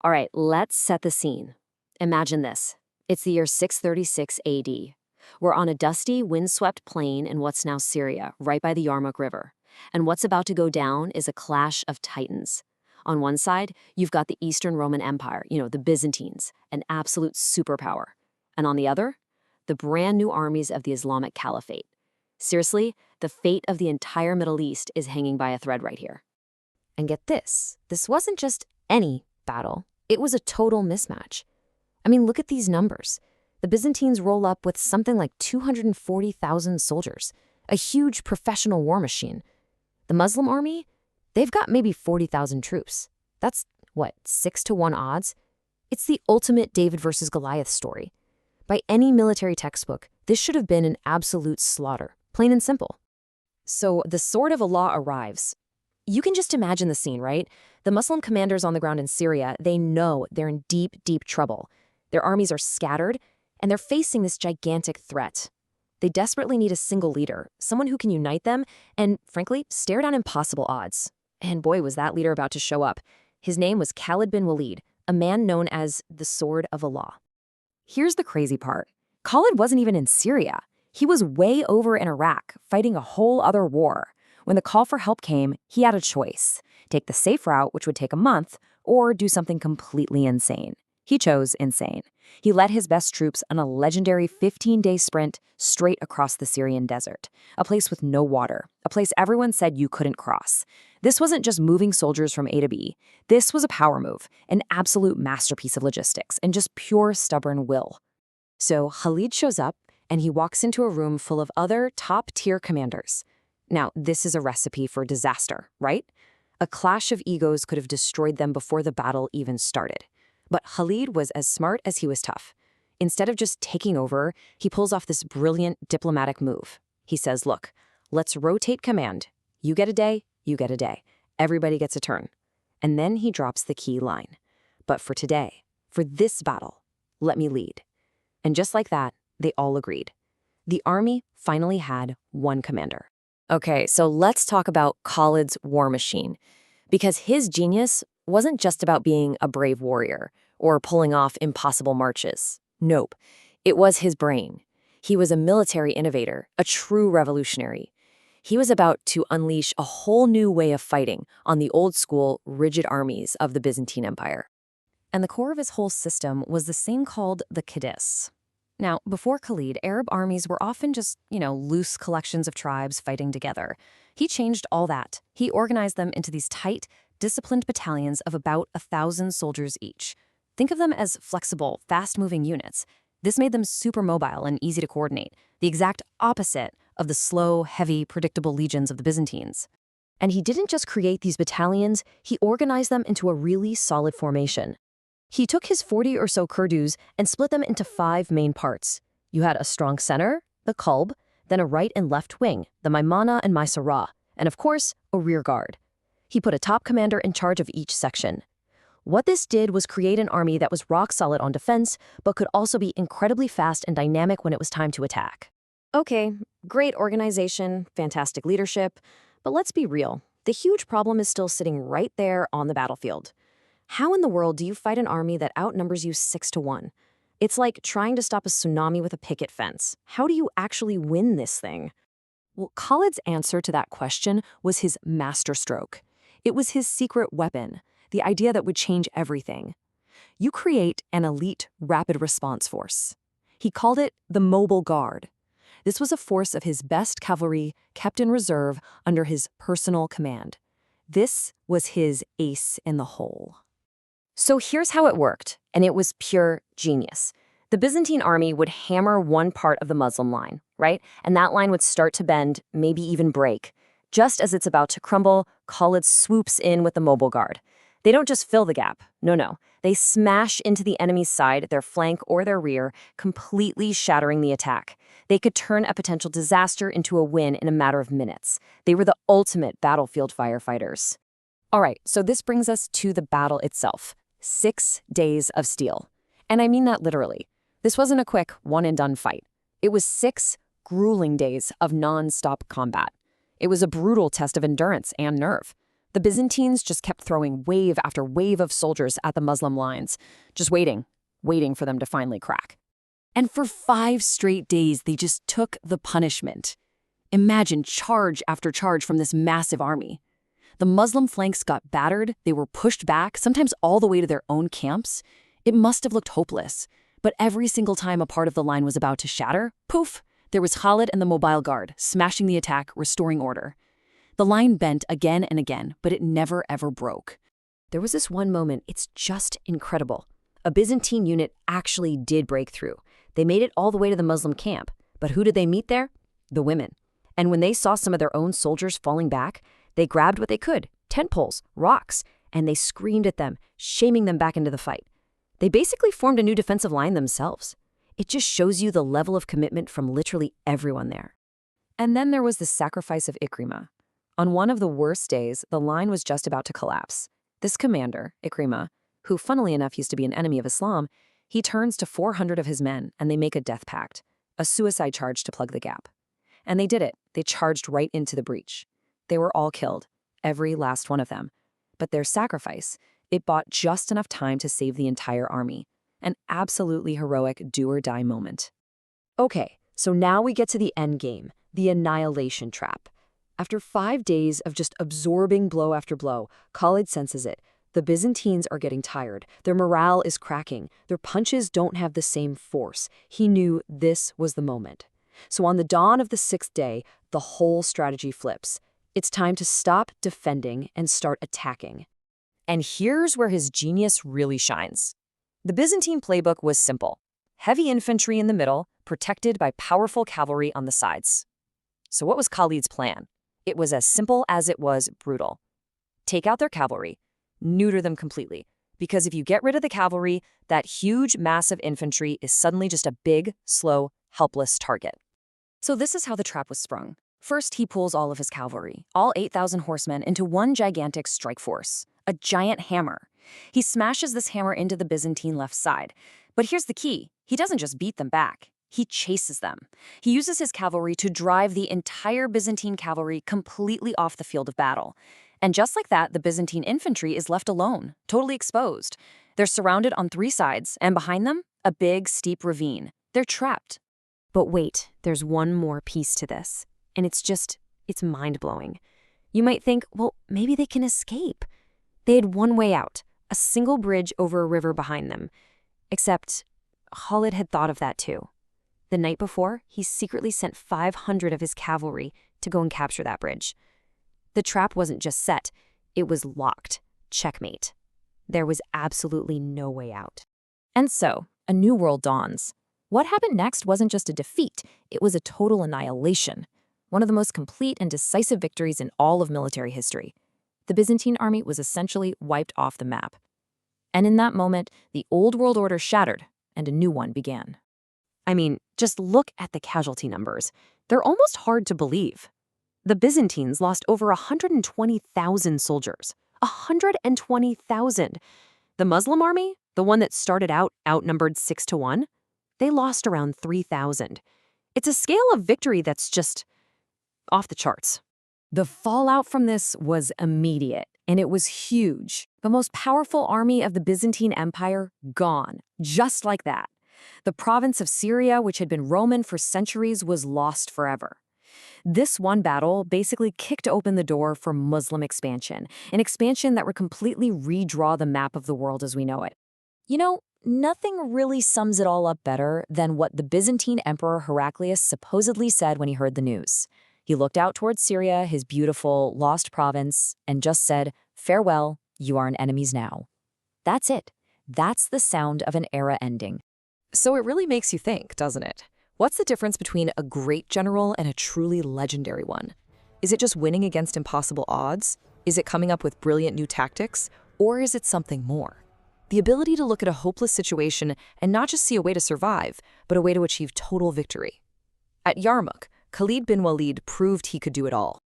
All right, let's set the scene. Imagine this. It's the year 636 AD. We're on a dusty, windswept plain in what's now Syria, right by the Yarmouk River. And what's about to go down is a clash of titans. On one side, you've got the Eastern Roman Empire, the Byzantines, an absolute superpower. And on the other, the brand new armies of the Islamic Caliphate. Seriously, the fate of the entire Middle East is hanging by a thread right here. And get this wasn't just any battle. It was a total mismatch. I mean, look at these numbers. The Byzantines roll up with something like 240,000 soldiers, a huge professional war machine. The Muslim army, they've got maybe 40,000 troops. That's, 6-to-1 odds? It's the ultimate David versus Goliath story. By any military textbook, this should have been an absolute slaughter, plain and simple. So the sword of Allah arrives. You can just imagine the scene, right? The Muslim commanders on the ground in Syria, they know they're in deep, deep trouble. Their armies are scattered, and they're facing this gigantic threat. They desperately need a single leader, someone who can unite them and, frankly, stare down impossible odds. And boy, was that leader about to show up. His name was Khalid bin Walid, a man known as the Sword of Allah. Here's the crazy part. Khalid wasn't even in Syria. He was way over in Iraq, fighting a whole other war. When the call for help came, he had a choice. Take the safe route, which would take a month, or do something completely insane. He chose insane. He led his best troops on a legendary 15-day sprint straight across the Syrian desert, a place with no water, a place everyone said you couldn't cross. This wasn't just moving soldiers from A to B. This was a power move, an absolute masterpiece of logistics, and just pure stubborn will. So Khalid shows up, and he walks into a room full of other top-tier commanders. Now, this is a recipe for disaster, right? A clash of egos could have destroyed them before the battle even started. But Khalid was as smart as he was tough. Instead of just taking over, he pulls off this brilliant diplomatic move. He says, look, let's rotate command. You get a day, you get a day. Everybody gets a turn. And then he drops the key line. But for today, for this battle, let me lead. And just like that, they all agreed. The army finally had one commander. Okay, so let's talk about Khalid's war machine. Because his genius wasn't just about being a brave warrior or pulling off impossible marches. Nope, it was his brain. He was a military innovator, a true revolutionary. He was about to unleash a whole new way of fighting on the old-school, rigid armies of the Byzantine Empire. And the core of his whole system was the thing called the Qadis. Now, before Khalid, Arab armies were often just, loose collections of tribes fighting together. He changed all that. He organized them into these tight, disciplined battalions of about 1,000 soldiers each. Think of them as flexible, fast-moving units. This made them super mobile and easy to coordinate, the exact opposite of the slow, heavy, predictable legions of the Byzantines. And he didn't just create these battalions, he organized them into a really solid formation. He took his 40 or so Kurdus and split them into 5 main parts. You had a strong center, the Qalb, then a right and left wing, the Maimana and Maysara, and of course, a rear guard. He put a top commander in charge of each section. What this did was create an army that was rock solid on defense, but could also be incredibly fast and dynamic when it was time to attack. Okay, great organization, fantastic leadership, but let's be real. The huge problem is still sitting right there on the battlefield. How in the world do you fight an army that outnumbers you 6-to-1? It's like trying to stop a tsunami with a picket fence. How do you actually win this thing? Well, Khalid's answer to that question was his masterstroke. It was his secret weapon, the idea that would change everything. You create an elite rapid response force. He called it the Mobile Guard. This was a force of his best cavalry kept in reserve under his personal command. This was his ace in the hole. So here's how it worked, and it was pure genius. The Byzantine army would hammer one part of the Muslim line, right? And that line would start to bend, maybe even break. Just as it's about to crumble, Khalid swoops in with the Mobile Guard. They don't just fill the gap. No. They smash into the enemy's side, their flank or their rear, completely shattering the attack. They could turn a potential disaster into a win in a matter of minutes. They were the ultimate battlefield firefighters. All right, so this brings us to the battle itself. 6 days of steel. And I mean that literally. This wasn't a quick one-and-done fight. It was 6 grueling days of non-stop combat. It was a brutal test of endurance and nerve. The Byzantines just kept throwing wave after wave of soldiers at the Muslim lines, just waiting for them to finally crack. And for 5 straight days, they just took the punishment. Imagine charge after charge from this massive army. The Muslim flanks got battered, they were pushed back, sometimes all the way to their own camps. It must have looked hopeless. But every single time a part of the line was about to shatter, poof, there was Khalid and the mobile guard, smashing the attack, restoring order. The line bent again and again, but it never ever broke. There was this one moment, it's just incredible. A Byzantine unit actually did break through. They made it all the way to the Muslim camp. But who did they meet there? The women. And when they saw some of their own soldiers falling back, they grabbed what they could, tent poles, rocks, and they screamed at them, shaming them back into the fight. They basically formed a new defensive line themselves. It just shows you the level of commitment from literally everyone there. And then there was the sacrifice of Ikrimah. On one of the worst days, the line was just about to collapse. This commander, Ikrimah, who funnily enough used to be an enemy of Islam, he turns to 400 of his men and they make a death pact, a suicide charge to plug the gap. And they did it. They charged right into the breach. They were all killed, every last one of them. But their sacrifice, it bought just enough time to save the entire army. An absolutely heroic do-or-die moment. Okay, so now we get to the end game, the annihilation trap. After 5 days of just absorbing blow after blow, Khalid senses it. The Byzantines are getting tired. Their morale is cracking. Their punches don't have the same force. He knew this was the moment. So on the dawn of the 6th day, the whole strategy flips. It's time to stop defending and start attacking. And here's where his genius really shines. The Byzantine playbook was simple. Heavy infantry in the middle, protected by powerful cavalry on the sides. So what was Khalid's plan? It was as simple as it was brutal. Take out their cavalry, neuter them completely. Because if you get rid of the cavalry, that huge, massive infantry is suddenly just a big, slow, helpless target. So this is how the trap was sprung. First, he pulls all of his cavalry, all 8,000 horsemen, into one gigantic strike force, a giant hammer. He smashes this hammer into the Byzantine left side. But here's the key. He doesn't just beat them back. He chases them. He uses his cavalry to drive the entire Byzantine cavalry completely off the field of battle. And just like that, the Byzantine infantry is left alone, totally exposed. They're surrounded on 3 sides, and behind them, a big, steep ravine. They're trapped. But wait, there's one more piece to this. And it's mind-blowing. You might think, well, maybe they can escape. They had one way out, a single bridge over a river behind them. Except Khalid had thought of that too. The night before, he secretly sent 500 of his cavalry to go and capture that bridge. The trap wasn't just set, it was locked. Checkmate. There was absolutely no way out. And so, a new world dawns. What happened next wasn't just a defeat, it was a total annihilation. One of the most complete and decisive victories in all of military history. The Byzantine army was essentially wiped off the map. And in that moment, the old world order shattered, and a new one began. I mean, just look at the casualty numbers. They're almost hard to believe. The Byzantines lost over 120,000 soldiers. 120,000. The Muslim army, the one that started out outnumbered 6-1, they lost around 3,000. It's a scale of victory that's just off the charts. The fallout from this was immediate, and it was huge. The most powerful army of the Byzantine Empire gone, just like that. The province of Syria, which had been Roman for centuries, was lost forever. This one battle basically kicked open the door for Muslim expansion, an expansion that would completely redraw the map of the world as we know it. You know, nothing really sums it all up better than what the Byzantine Emperor Heraclius supposedly said when he heard the news. He looked out towards Syria, his beautiful, lost province, and just said, "Farewell, you are an enemy's now." That's it. That's the sound of an era ending. So it really makes you think, doesn't it? What's the difference between a great general and a truly legendary one? Is it just winning against impossible odds? Is it coming up with brilliant new tactics? Or is it something more? The ability to look at a hopeless situation and not just see a way to survive, but a way to achieve total victory. At Yarmouk, Khalid bin Walid proved he could do it all.